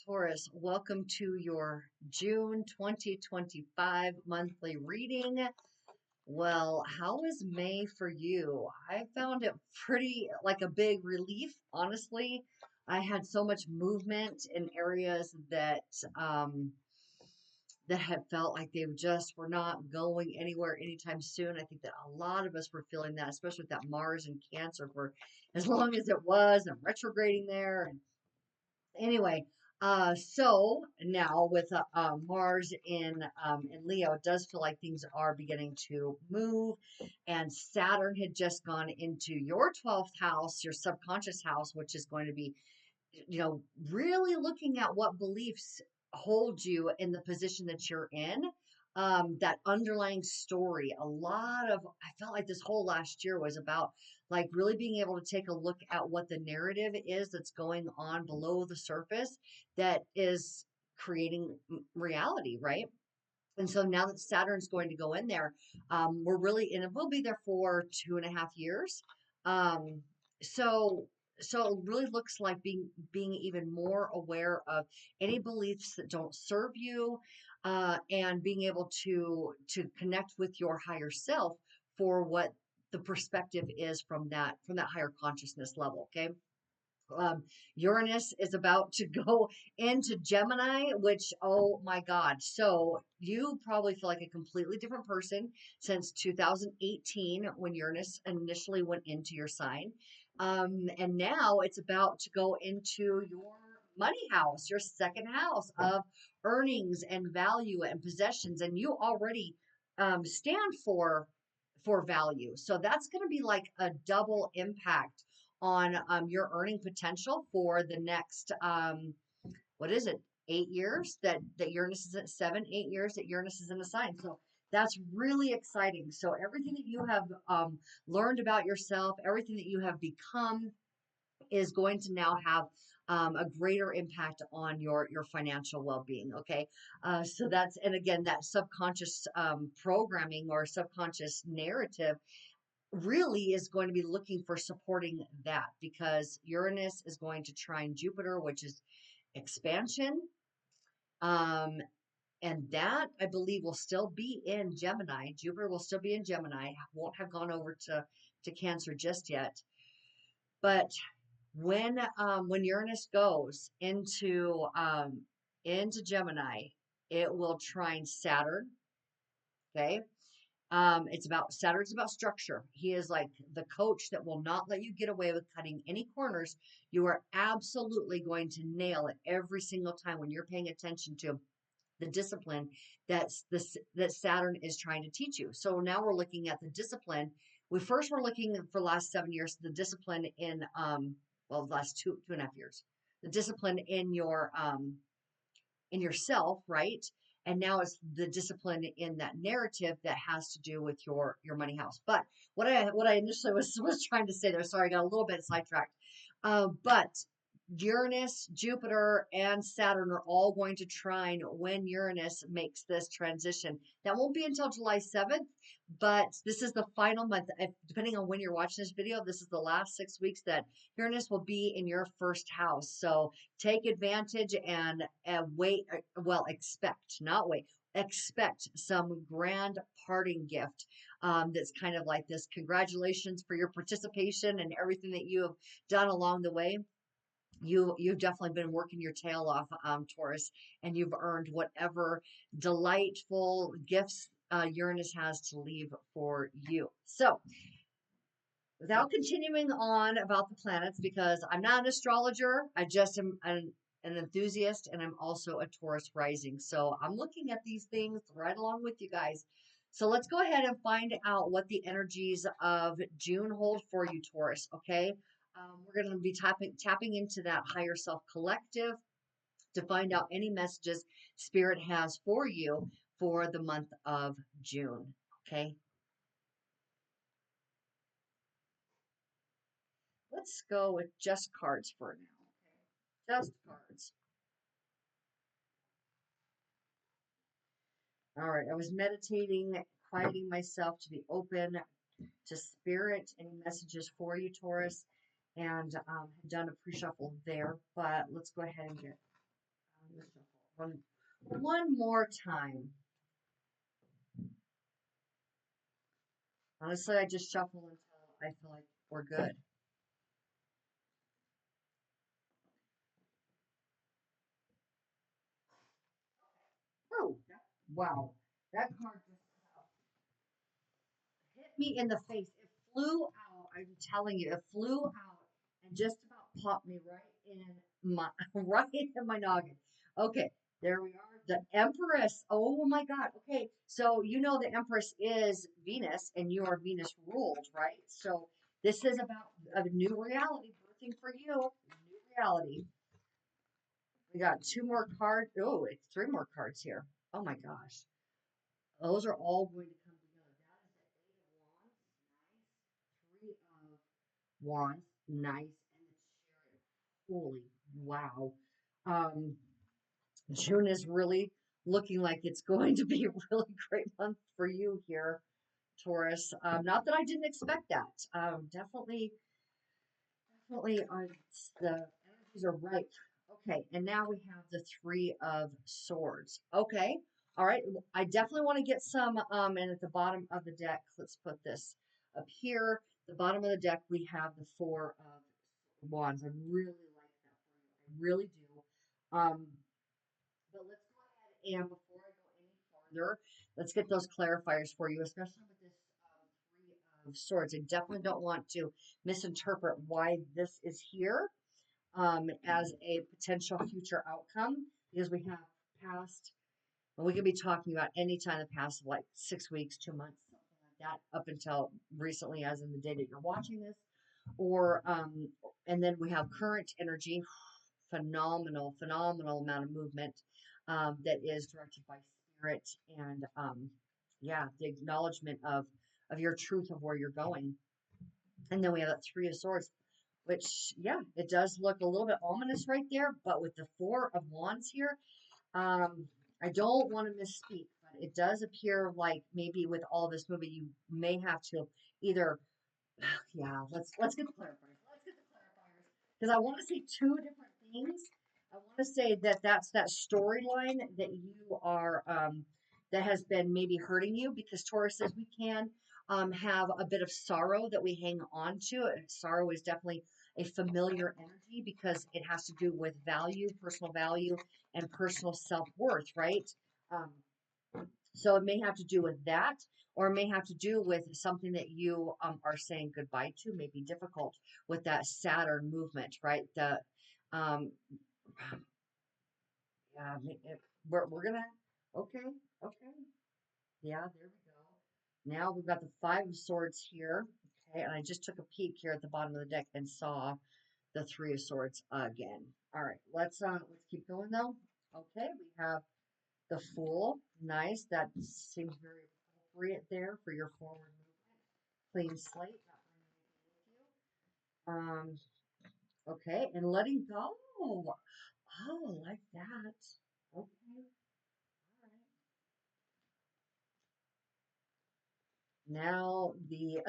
Taurus, welcome to your June 2025 monthly reading. Well, how was May for you? I found it pretty like a big relief, honestly. I had so much movement in areas um, that had felt like they just were not going anywhere anytime soon. I think that a lot of us were feeling that, especially with that Mars and Cancer for as long as it was and retrograding there. And anyway, so now with Mars in Leo, it does feel like things are beginning to move, and Saturn had just gone into your 12th house, your subconscious house, which is going to be, really looking at what beliefs hold you in the position that you're in. That underlying story, I felt like this whole last year was about like really being able to take a look at what the narrative is that's going on below the surface that is creating reality, right? And so now that Saturn's going to go in there, we're really, and it will be there for 2.5 years. Um, so, so it really looks like being even more aware of any beliefs that don't serve you, and being able to connect with your higher self for what the perspective is from that higher consciousness level. Okay. um, Uranus is about to go into Gemini, which, oh my God. So you probably feel like a completely different person since 2018 when Uranus initially went into your sign. And now it's about to go into your money house, your second house of earnings and value and possessions. And you already stand for value. So that's going to be like a double impact on your earning potential for the next what is it, 8 years that Uranus is at 7, 8 years that Uranus is in a sign. So that's really exciting. So everything that you have learned about yourself, everything that you have become is going to now have a greater impact on your financial well-being. Okay. So that's, and again, that subconscious programming or subconscious narrative really is going to be looking for supporting that, because Uranus is going to trine Jupiter, which is expansion. Um, and that I believe will still be in Gemini. Jupiter will still be in Gemini, won't have gone over to Cancer just yet. But when Uranus goes into Gemini, it will trine Saturn. Okay. It's about Saturn's about structure. He is like the coach that will not let you get away with cutting any corners. You are absolutely going to nail it every single time when you're paying attention to the discipline that Saturn is trying to teach you. So now we're looking at the discipline. We first were looking for the last 7 years, the discipline in well, the last 2.5 years, the discipline in yourself, right? And now it's the discipline in that narrative that has to do with your money house. But what I initially was trying to say there, sorry, I got a little bit sidetracked. But Uranus, Jupiter, and Saturn are all going to trine when Uranus makes this transition. That won't be until July 7th, but this is the final month. Depending on when you're watching this video, this is the last 6 weeks that Uranus will be in your first house. So take advantage and wait. Well, expect, not wait. Expect some grand parting gift, that's kind of like this congratulations for your participation and everything that you have done along the way. You've definitely been working your tail off, Taurus, and you've earned whatever delightful gifts Uranus has to leave for you. So without continuing on about the planets, because I'm not an astrologer, I just am an enthusiast, and I'm also a Taurus rising. So I'm looking at these things right along with you guys. So let's go ahead and find out what the energies of June hold for you, Taurus. Okay. We're going to be tapping into that higher self collective to find out any messages Spirit has for you for the month of June. Okay. Let's go with just cards for now. Okay. Just cards. All right. I was meditating, quieting myself to be open to Spirit. Any messages for you, Taurus? And had done a pre-shuffle there, but let's go ahead and get Let me shuffle one more time. Honestly, I just shuffle until I feel like we're good. Oh, wow. That card just hit me in the face. It flew out. I'm telling you, it flew out and just about popped me right in my right in my noggin. Okay, there we are. The Empress. Oh my God. Okay, so you know the Empress is Venus, and you are Venus ruled, right? So this is about a new reality birthing for you. New reality. We got two more cards. Oh, it's three more cards here. Oh my gosh. Those are all going to come together. That is the Eight of Wands. Nice. Three of Wands. Nice. And the Chariot. Holy wow. Um, June is really looking like it's going to be a really great month for you here, Taurus. Not that I didn't expect that. Definitely, the energies are right. Okay, and now we have the Three of Swords. Okay, all right. I definitely want to get some. And at the bottom of the deck, let's put this up here. The bottom of the deck, we have the Four of Wands. I really like that for you. I really do. But let's go ahead and before I go any further, let's get those clarifiers for you, especially with this Three of Swords. I definitely don't want to misinterpret why this is here as a potential future outcome because we have past, and we could be talking about any time in the past, like 6 weeks, 2 months, something like that, up until recently, as in the day that you're watching this, or and then we have current energy, phenomenal amount of movement that is directed by spirit and yeah, the acknowledgement of your truth of where you're going. And then we have that Three of Swords, which, yeah, it does look a little bit ominous right there. But with the Four of Wands here, I don't want to misspeak, but it does appear like maybe with all this movie, you may have to either, yeah, let's get the clarifiers. Let's get the clarifiers because I want to say two different things. I want to say that that's that storyline that you are that has been maybe hurting you because Taurus says we can have a bit of sorrow that we hang on to. And sorrow is definitely a familiar energy because it has to do with value, and personal self-worth, right? Um, so it may have to do with that, or it may have to do with something that you are saying goodbye to, may be difficult with that Saturn movement, right? The um, yeah, we're gonna okay, okay, yeah, there we go. Now we've got the Five of Swords here, okay, and I just took a peek here at the bottom of the deck and saw the Three of Swords again. All right, let's keep going though. Okay, we have the Fool, nice. That seems very appropriate there for your forward movement. Clean slate, not bringing anything with you. Okay, and letting go. Oh, like that. Okay, all right. Now the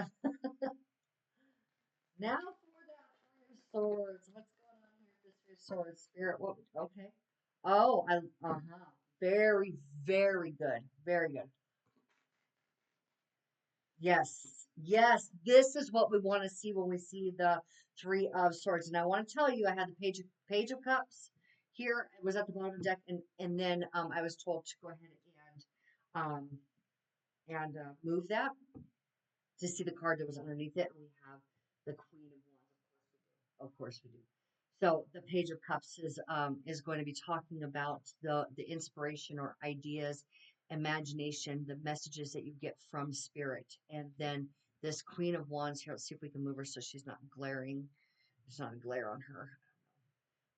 now for that Three of Swords. What's going on here? This Three of Swords, Spirit. What? Okay. Oh, uh-huh. Very good. Very good. Yes, yes, this is what we want to see when we see the Three of Swords. And I want to tell you, I had the Page of Cups here. It was at the bottom of the deck, and then I was told to go ahead um move that to see the card that was underneath it. And we have the Queen of Wands. Of course we do. So the Page of Cups is going to be talking about the inspiration or ideas, imagination, the messages that you get from spirit, and then this Queen of Wands here. Let's see if we can move her so she's not glaring. There's not a glare on her.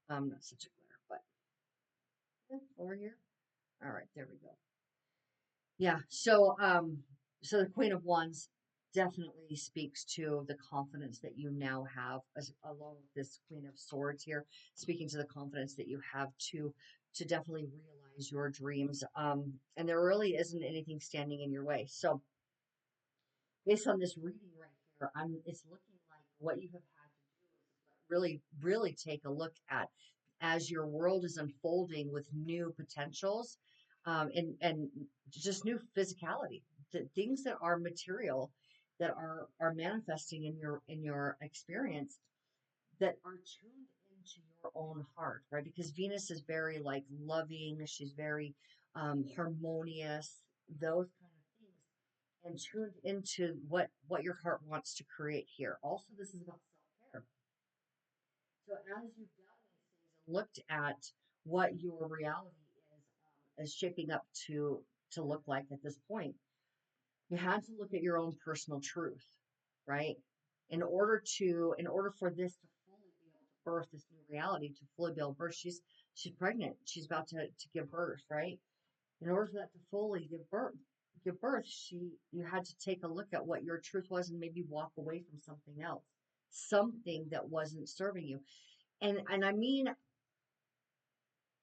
Not such a glare, but yeah, over here. All right, there we go. Yeah. So the Queen of Wands definitely speaks to the confidence that you now have, as along with this Queen of Swords here, speaking to the confidence that you have to definitely realize your dreams. And there really isn't anything standing in your way. So based on this reading right here, it's looking like what you have had to do is really take a look at as your world is unfolding with new potentials, and just new physicality, the things that are material that are manifesting in your experience that are tuned into your own heart, right? Because Venus is very like loving, she's very harmonious, those kind of things, and tuned into what your heart wants to create here. Also, this is about self-care. So as you've done these things and looked at what your reality is shaping up to look like at this point, you had to look at your own personal truth, right? In order for this to fully be able to birth this new reality, to fully be able to birth, she's pregnant. She's about to give birth, right? In order for that to fully give birth, you had to take a look at what your truth was and maybe walk away from something else, something that wasn't serving you. And I mean, I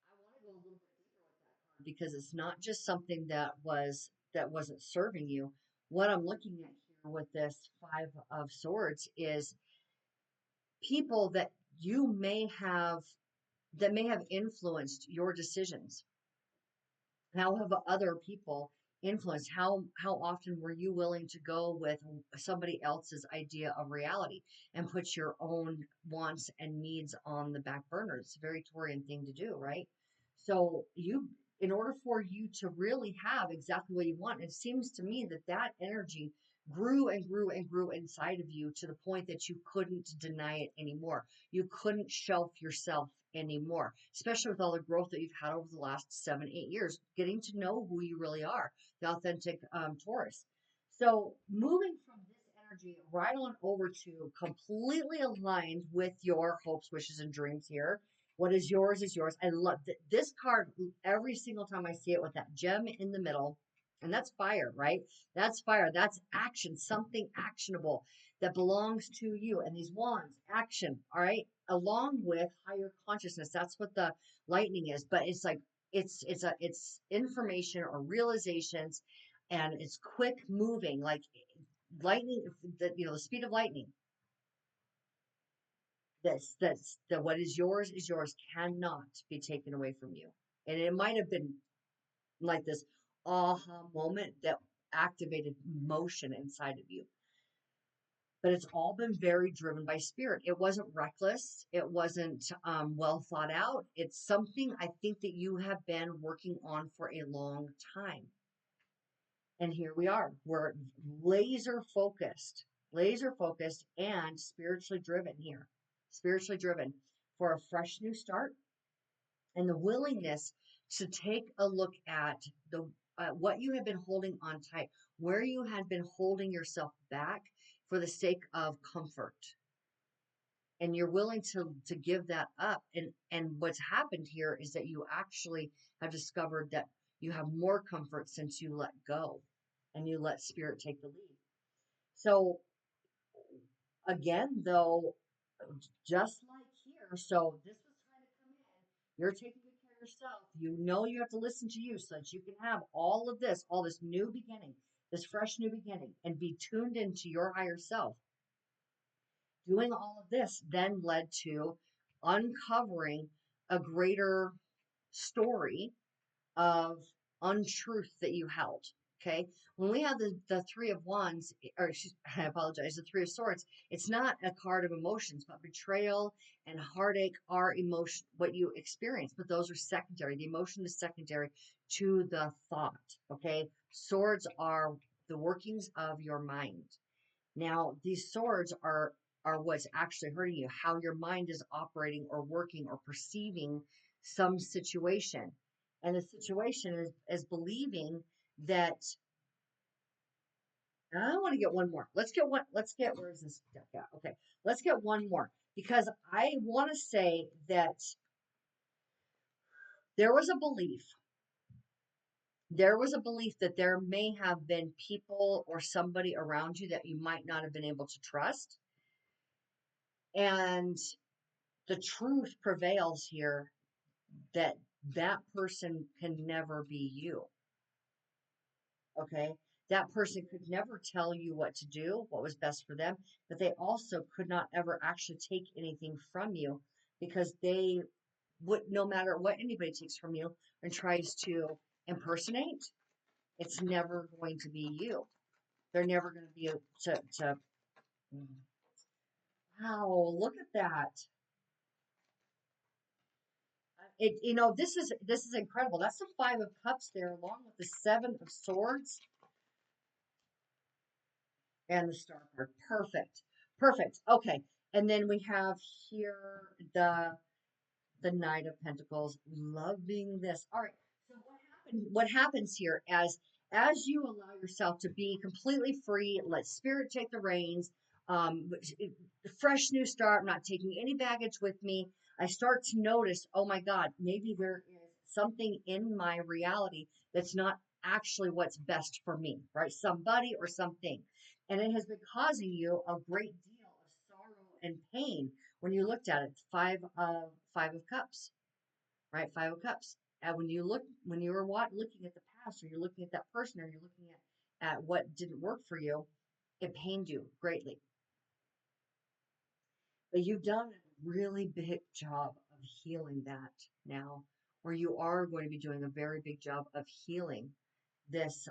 want to go a little bit deeper with that card because it's not just something that wasn't serving you. What I'm looking at here with this Five of Swords is people you may have that may have influenced your decisions. How have other people influenced? How often were you willing to go with somebody else's idea of reality and put your own wants and needs on the back burner? It's a very Taurian thing to do, right? So in order for you to really have exactly what you want, it seems to me that that energy grew and grew and grew inside of you to the point that you couldn't deny it anymore. You couldn't shelf yourself anymore, especially with all the growth that you've had over the last 7, 8 years, getting to know who you really are, the authentic Taurus. So moving from this energy right on over to completely aligned with your hopes, wishes, and dreams here. What is yours is yours. I love this card every single time I see it with that gem in the middle. And that's fire, right? That's fire. That's action, something actionable that belongs to you. And these wands, action, all right, along with higher consciousness. That's what the lightning is. But it's like it's information or realizations, and it's quick moving, like lightning. The speed of lightning. That's the what is yours cannot be taken away from you. And it might have been like this aha moment that activated motion inside of you, but it's all been very driven by spirit. It wasn't reckless. It wasn't well thought out. It's something I think that you have been working on for a long time. And here we are. We're laser focused and spiritually driven here. Spiritually driven for a fresh new start and the willingness to take a look at the what you have been holding on tight, where you had been holding yourself back for the sake of comfort, and you're willing to give that up. And what's happened here is that you actually have discovered that you have more comfort since you let go and you let spirit take the lead. So again, though, just like here, so this was trying to come in. You're taking good care of yourself. You know you have to listen to you so that you can have all of this, all this new beginning, this fresh new beginning, and be tuned into your higher self. Doing all of this then led to uncovering a greater story of untruth that you held. Okay. When we have the Three of Wands, I apologize, the Three of Swords, it's not a card of emotions, but betrayal and heartache are emotion, what you experience, but those are secondary. The emotion is secondary to the thought. Okay. Swords are the workings of your mind. Now, these swords are what's actually hurting you, how your mind is operating or working or perceiving some situation. And the situation is believing that I want to get one more. Let's get where is this deck at? Okay. Let's get one more because I want to say that there was a belief. There was a belief that there may have been people or somebody around you that you might not have been able to trust. And the truth prevails here that that person can never be you. Okay. That person could never tell you what to do, what was best for them, but they also could not ever actually take anything from you because no matter what anybody takes from you and tries to impersonate, it's never going to be you. They're never going to be able to. Wow, look at that. This is incredible. That's the Five of Cups there, along with the Seven of Swords and the Star card. Perfect. Perfect. Okay. And then we have here the Knight of Pentacles. Loving this. All right. So what happens here as you allow yourself to be completely free, let spirit take the reins, fresh new start, I'm not taking any baggage with me. I start to notice, oh my God, maybe there is something in my reality that's not actually what's best for me, right? Somebody or something. And it has been causing you a great deal of sorrow and pain when you looked at it. Five of Cups, right? Five of Cups. And when you were looking at the past, or you're looking at that person, or you're looking at what didn't work for you, it pained you greatly. But you've done a really big job of healing that now, or you are going to be doing a very big job of healing this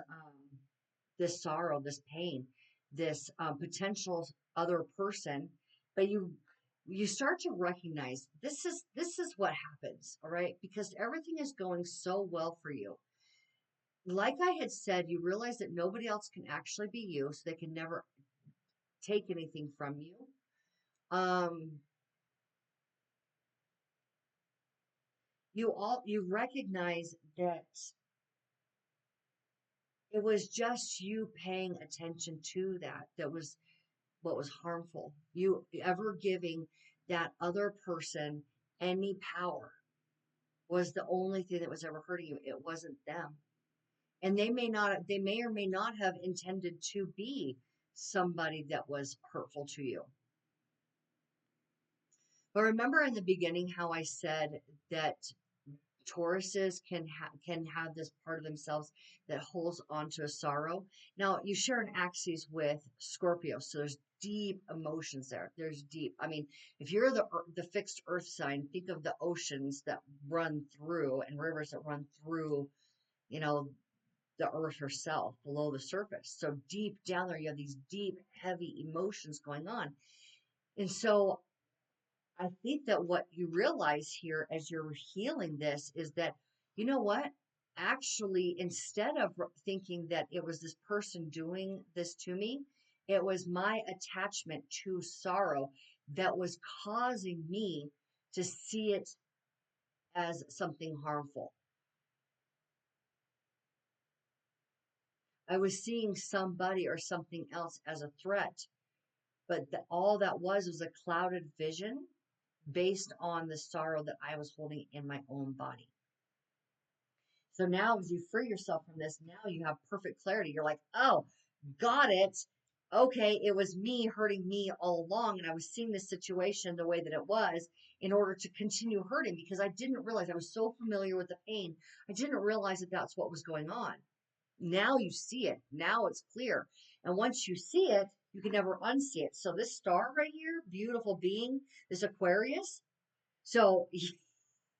this sorrow, this pain, this potential other person. But you start to recognize this is what happens, all right? Because everything is going so well for you. Like I had said, you realize that nobody else can actually be you, so they can never take anything from you. Um, you recognize that it was just you paying attention to that was what was harmful. You ever giving that other person any power was the only thing that was ever hurting you. It wasn't them. And they may or may not have intended to be somebody that was hurtful to you. But remember in the beginning how I said that Tauruses can have this part of themselves that holds onto a sorrow. Now you share an axis with Scorpio, so there's deep emotions there. There's deep. I mean, if you're the fixed Earth sign, think of the oceans that run through and rivers that run through, you know, the Earth herself below the surface. So deep down there, you have these deep, heavy emotions going on, and so I think that what you realize here as you're healing this is that, you know what? Actually, instead of thinking that it was this person doing this to me, it was my attachment to sorrow that was causing me to see it as something harmful. I was seeing somebody or something else as a threat, but all that was a clouded vision based on the sorrow that I was holding in my own body. So now, as you free yourself from this, now you have perfect clarity. You're like, oh, got it. Okay, it was me hurting me all along, and I was seeing this situation the way that it was in order to continue hurting because I didn't realize I was so familiar with the pain. I didn't realize that that's what was going on. Now you see it. Now it's clear. And once you see it, you can never unsee it. So this star right here, beautiful being, this Aquarius. So yeah,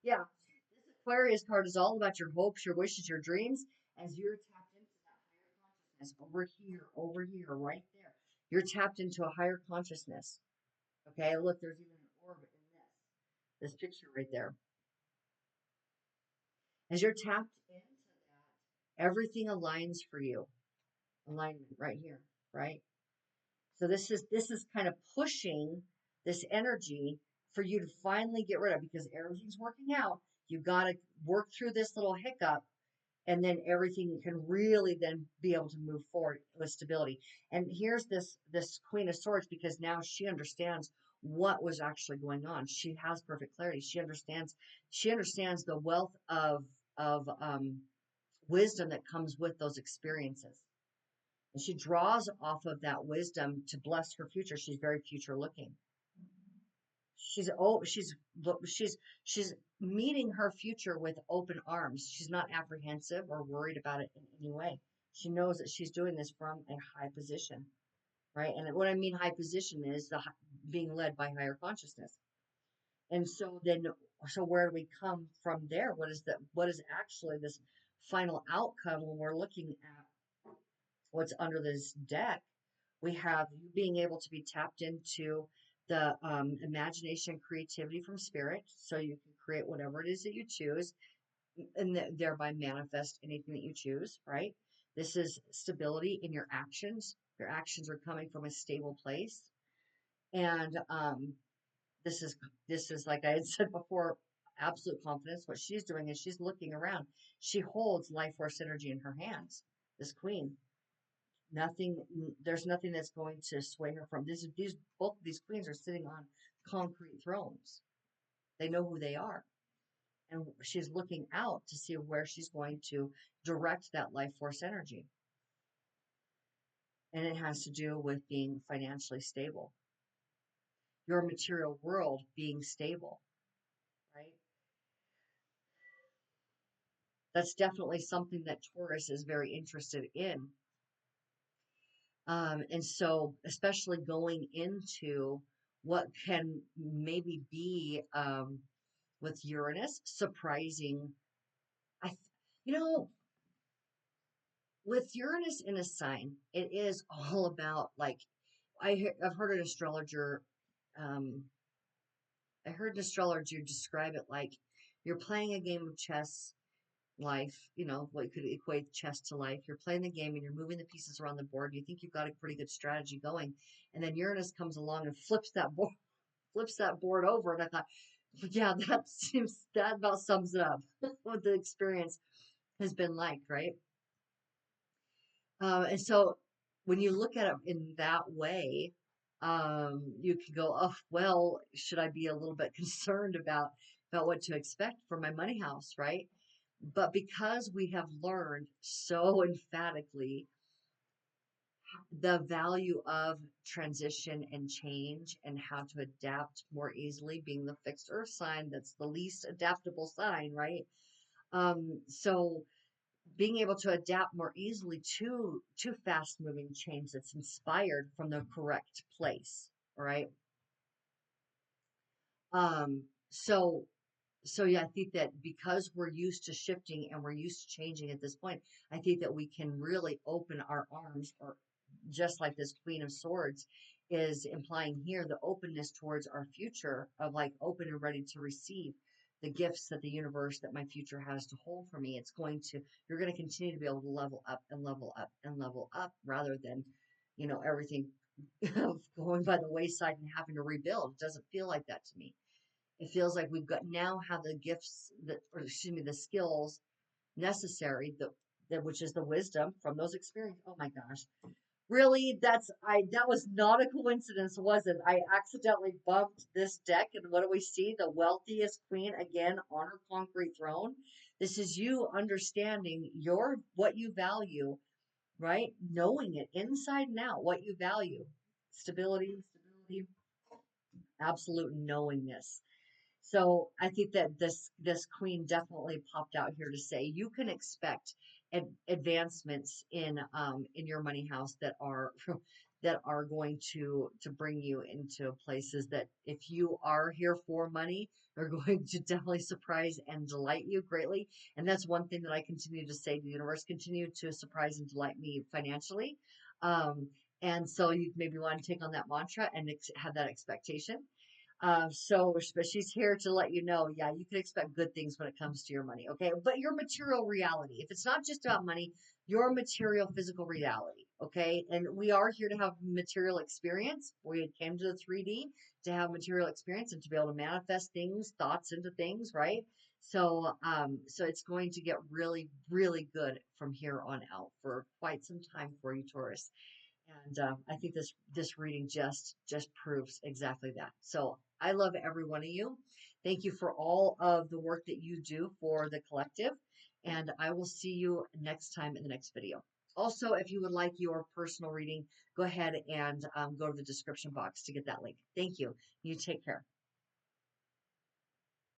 this Aquarius card is all about your hopes, your wishes, your dreams, as you're tapped into that higher consciousness over here, right there. You're tapped into a higher consciousness. Okay, look, there's even an orb in this picture right there. As you're tapped into that, everything aligns for you. Alignment right here, right? So this is kind of pushing this energy for you to finally get rid of because everything's working out. You've got to work through this little hiccup and then everything can really then be able to move forward with stability. And here's this Queen of Swords because now she understands what was actually going on. She has perfect clarity. She understands the wealth of wisdom that comes with those experiences. And she draws off of that wisdom to bless her future. She's very future looking. She's meeting her future with open arms. She's not apprehensive or worried about it in any way. She knows that she's doing this from a high position, right? And what I mean high position is being led by higher consciousness. And so then so where do we come from there? What is actually this final outcome when we're looking at what's under this deck? We have you being able to be tapped into the imagination, creativity from spirit, so you can create whatever it is that you choose, and thereby manifest anything that you choose. Right? This is stability in your actions. Your actions are coming from a stable place, and this is this is like I had said before, absolute confidence. What she's doing is she's looking around. She holds life force energy in her hands. This queen, nothing, there's nothing that's going to sway her from this. These both of these queens are sitting on concrete thrones. They know who they are, and she's looking out to see where she's going to direct that life force energy. And it has to do with being financially stable, your material world being stable, right? That's definitely something that Taurus is very interested in. And so, especially going into what can maybe be with Uranus, surprising. I, you know, with Uranus in a sign, it is all about like I've heard an astrologer. Um, I heard an astrologer describe it like you're playing a game of chess life, what you could equate chess to life. You're playing the game and you're moving the pieces around the board. You think you've got a pretty good strategy going, and then Uranus comes along and flips that board over. And I thought, yeah, that about sums it up. What the experience has been like, right? And so when you look at it in that way, you can go, oh, well, should I be a little bit concerned about what to expect for my money house, right? But because we have learned so emphatically the value of transition and change and how to adapt more easily, being the fixed earth sign, that's the least adaptable sign, right? So being able to adapt more easily to fast moving change that's inspired from the correct place, right? Um, so so yeah, I think that because we're used to shifting and we're used to changing at this point, I think that we can really open our arms, or just like this Queen of Swords is implying here, the openness towards our future of like open and ready to receive the gifts that the universe, that my future has to hold for me. You're going to continue to be able to level up and level up and level up rather than, everything going by the wayside and having to rebuild. It doesn't feel like that to me. It feels like we've got now have the gifts that, or excuse me, the skills necessary, which is the wisdom from those experiences. Oh my gosh. Really, that was not a coincidence, was it? I accidentally bumped this deck, and what do we see? The wealthiest queen again on her concrete throne. This is you understanding what you value, right? Knowing it inside and out, what you value. Stability, absolute knowingness. So I think that this queen definitely popped out here to say you can expect advancements in your money house that are that are going to bring you into places that, if you are here for money, are going to definitely surprise and delight you greatly. And that's one thing that I continue to say to the universe: continue to surprise and delight me financially. Um, and so you maybe want to take on that mantra and have that expectation. But she's here to let you know, yeah, you can expect good things when it comes to your money, okay? But your material reality, if it's not just about money, your material physical reality, okay? And we are here to have material experience. We came to the 3D to have material experience and to be able to manifest things, thoughts into things, right? So it's going to get really, really good from here on out for quite some time for you, Taurus. And I think this reading just proves exactly that. So I love every one of you. Thank you for all of the work that you do for the collective. And I will see you next time in the next video. Also, if you would like your personal reading, go ahead and go to the description box to get that link. Thank you. You take care.